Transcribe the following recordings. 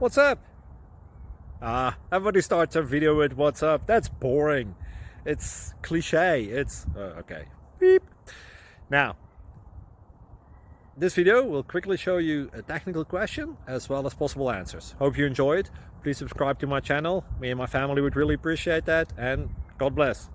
What's up? Everybody starts a video with what's up. That's boring. It's cliche. It's okay. Beep. Now, this video will quickly show you a technical question as well as possible answers. Hope you enjoy it. Please subscribe to my channel. Me and my family would really appreciate that, and God bless.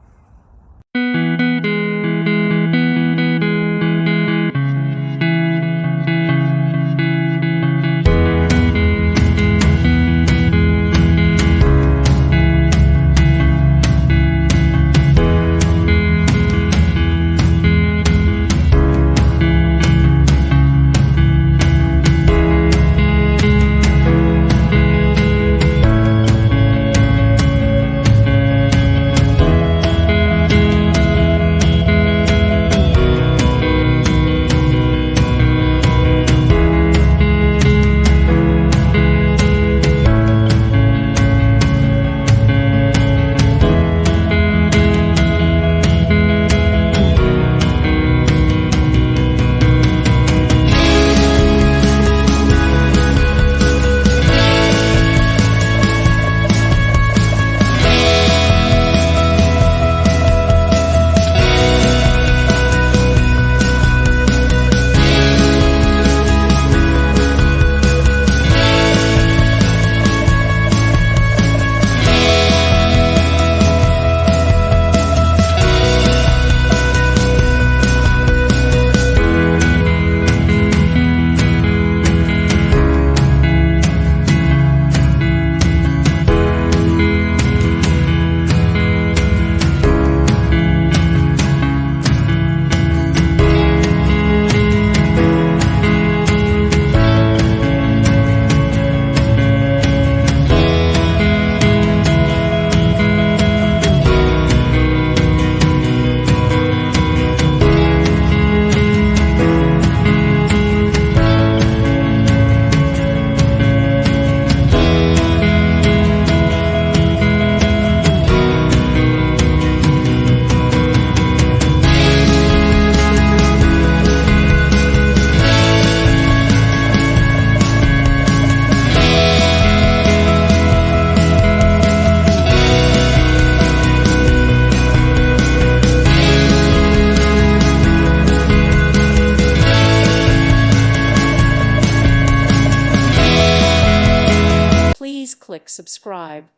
Please click subscribe.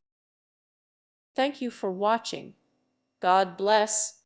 Thank you for watching. God bless.